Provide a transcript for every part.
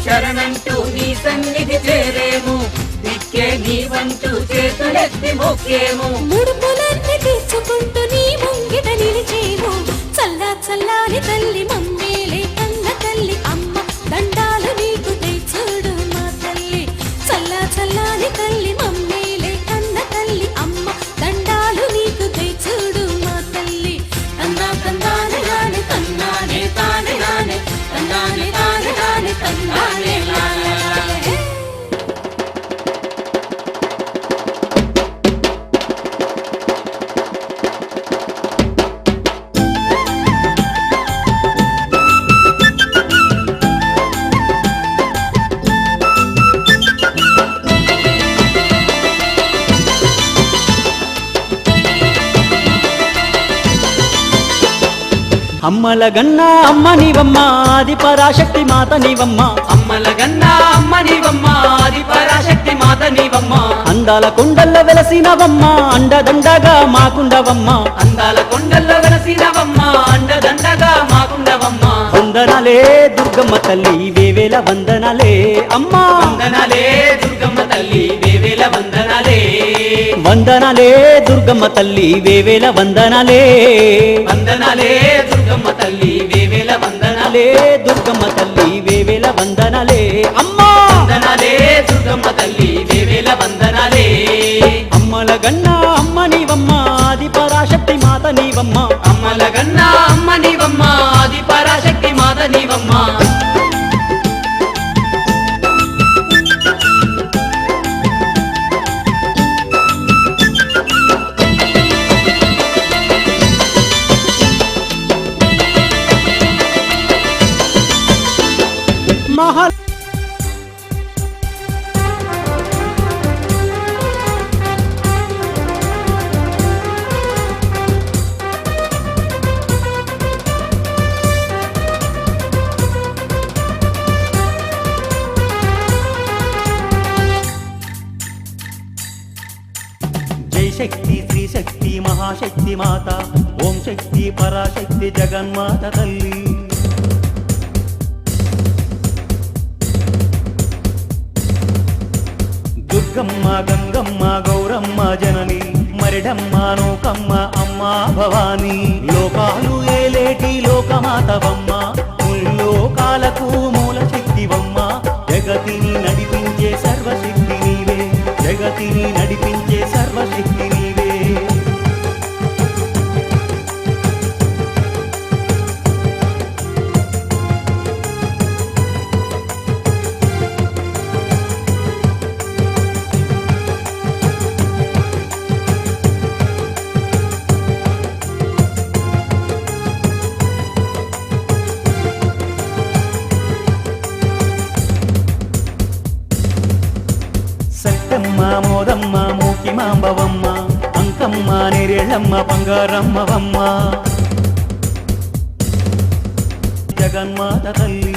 శరణంటూ నీ సన్నిధి చేరేము దిక్కే నీవంటూ చేతులెత్తి మొక్కేము ముడుపులన్నీ తీర్చుకుంటూ నీ ముంగిట నిలిచేము చల్లా చల్లాని తల్లి మమ్మేలే కన్న తల్లి అమ్మ దండాలు నీకు తెచ్చుడు మా తల్లి చల్లా చల్లాని తల్లి మమ్మేలే కన్న తల్లి అమ్మ దండాలు నీకు తెచ్చుడు మా తల్లి తందా తందానే నానే తన్నానే తానే నానే తందానే తానే నానే తందానే నానే అమ్మల గన్నా అమ్మ నీవమ్మ ఆది పరాశక్తి మాత నీవమ్మ అమ్మల గన్నా అమ్మ నీవమ్మ ఆది పరాశక్తి మాత నీవమ్మ అందాల కొండల్లో వెలసినవమ్మ అండదండగా మాకుండవమ్మ అందాల కొండల్లో వెలసినవమ్మ అండదండగా మాకుండవమ్మ వందనాలే దుర్గమ్మ తల్లి వేవేల వందనాలే అమ్మా వందనాలే దుర్గమ్మ తల్లి వేవేల వందనాలే వందనాలే దుర్గమ్మ తల్లి వేవేల వందనాలే వందనాలే దుర్గమ్మ తల్లి వేవేల వందనాలే దుర్గమ్మ తల్లి వేవేల వందనాలే అమ్మా వందనాలే దుర్గమ్మ తల్లి వేవేల వందనాలే అమ్మల గన్నా అమ్మ నీవమ్మ ఆది పరాశక్తి మాత నీవమ్మ అమ్మల గన్నా అమ్మ నీవమ్మ ఆది పరాశక్తి మాత నీవమ్మ మహా జై శక్తి శ్రీ శక్తి మహాశక్తి మాత ఓం శక్తి పరాశక్తి జగన్మాత తల్లి దుర్గమ్మ గంగమ్మ గౌరమ్మ జనని మరిడమ్మ నూకమ్మ అమ్మ భవాని లోకాలు ఏలేటి లోకమాతవమ్మ ముల్లోకాలకు మూల శక్తివమ్మ జగతిని నడిపించే సర్వశక్తి నీవే జగతిని నడిపించే సర్వశక్తి నీవే సత్తమ్మ మోదమ్మ మూకి మాంబవమ్మ అంకమ్మ నెరేళ్ళమ్మ బంగారమ్మవమ్మ జగన్మాత తల్లి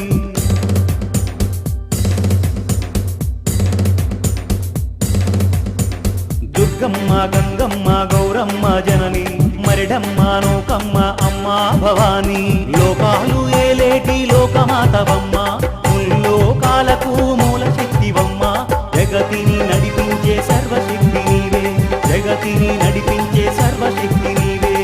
దుర్గమ్మ గంగమ్మ గౌరమ్మ జనని మరిడమ్మ నూకమ్మ అమ్మ భవాని లోకాలు ఏలేటి లోకమాతవమ్మ ముల్లోకాలకు మూల శక్తివమ్మ జగతిని నడిపించే సర్వశక్తి నీవే జగతిని నడిపించే సర్వశక్తి నీవే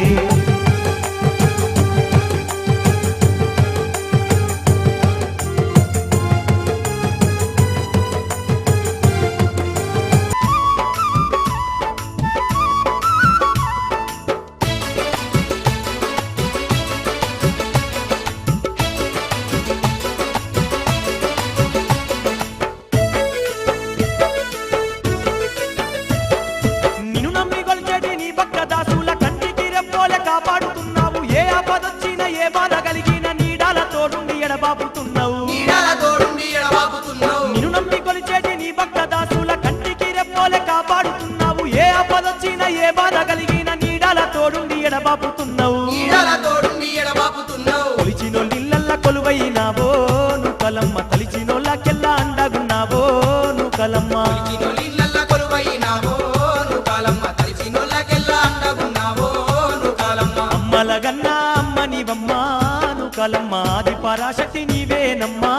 ఎడబాపుతున్నావు కొలిచినోళ్ళ కొలువైనావో నువ్వు కలమ్మ తలిచినోళ్ళకెల్లా అండగున్నావో నువ్వు కలమ్మ అమ్మల గన్నా అమ్మ నీవమ్మ నువ్వు కలమ్మ ఆది పరాశక్తి నీవేనమ్మా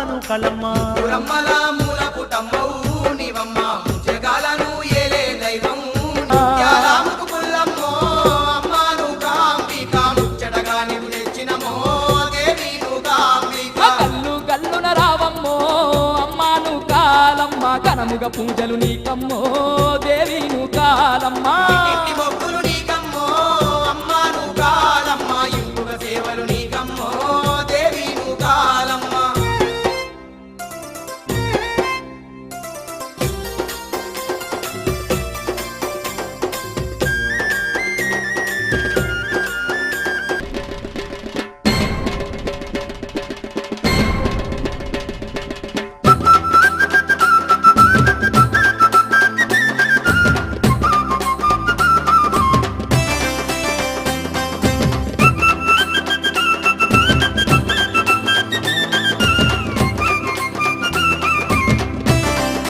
నూకలమ్మ పురమ్మల మూల పుటమ్మవు నీవమ్మ జగాలను ఏలే దైవం యారాముకు పుల్లమ్మో అమ్మ నూకాంబిక ముచ్చటగా నీవు తెచ్చినమో దేవి నూకాంబిక గల్లు గల్లున రావమ్మో అమ్మా నూకాలమ్మ ఘనముగా పూజలు నీకమ్మో దేవి నూకాలమ్మ ఇంటి మొక్కులు నీకమ్మో అమ్మ నూకాలమ్మ ఇంపుగా సేవలు నీకమ్మో దేవి నూకాలమ్మ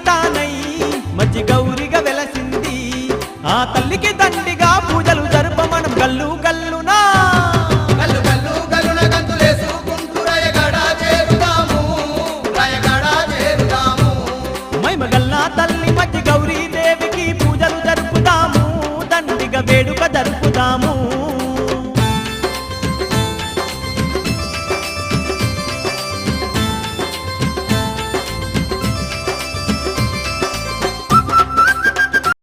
తానై మజ్జి గౌరిగా వెలసింది ఆ తల్లికి దండిగా పూజలు జరుపమనం గల్లు గల్లునా గల్లు గల్లు గల్లున గంతులేసుకుంటూ రాయగడ చేరుదాము రాయగడ చేరుదాము మైమగల్లా తల్లి మజ్జి గౌరీ దేవికి పూజలు జరుపుదాము దండిగా వేడుక జరుపుదాము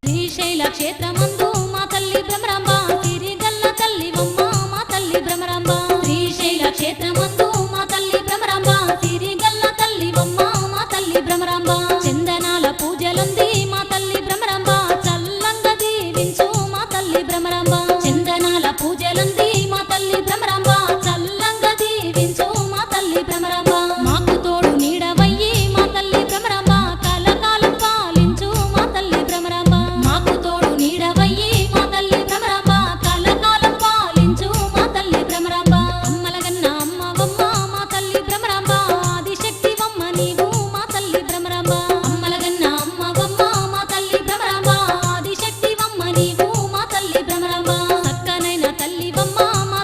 శ్రీశైల క్షేత్రమందు మా తల్లి భ్రమరాంబ తిరిగల్ల తల్లివమ్మ మా తల్లి భ్రమరాంబ శ్రీశైల క్షేత్రమందు మా తల్లి భ్రమరాంబ తిరిగల్ల తల్లివమ్మ మా తల్లి భ్రమరాంబ చందనాల పూజలుంది మా తల్లి భ్రమరాంబ చల్లంగా దీవించు మా తల్లి భ్రమరాంబ చందనాల పూజలుంది మా తల్లి భ్రమరాంబ చల్లంగా దీవించు మా తల్లి భ్రమరాంబ మాకు తోడు నీడవయ్యి మా తల్లి భ్రమరాంబ కలకాలం పాలించు మా తల్లి భ్రమరాంబ మాకు తోడు నీడవయ్యి మా తల్లి భ్రమరాంబ కలకాలం పాలించు మా తల్లి భ్రమరాంబ అమ్మలగన్న అమ్మవమ్మ మా తల్లి భ్రమరాంబ ఆదిశక్తివమ్మ నీవు మా తల్లి భ్రమరాంబ అమ్మలగన్న అమ్మవమ్మ మా తల్లి భ్రమరాంబ ఆదిశక్తివమ్మ నీవు మా తల్లి భ్రమరాంబ చక్కనైన తల్లివమ్మ మా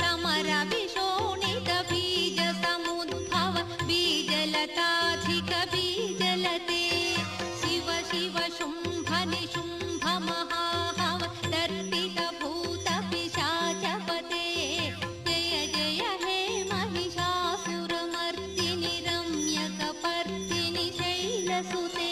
कमरविशोणित बीज समुद्भव बीजलताधिक बीजलते शिव शिव शुम्भ निशुम्भ महाहव दर्पित भूत पिशाचपते जय जय हे महिषासुरमर्दिनि रम्यकपर्दिनि शैलसुते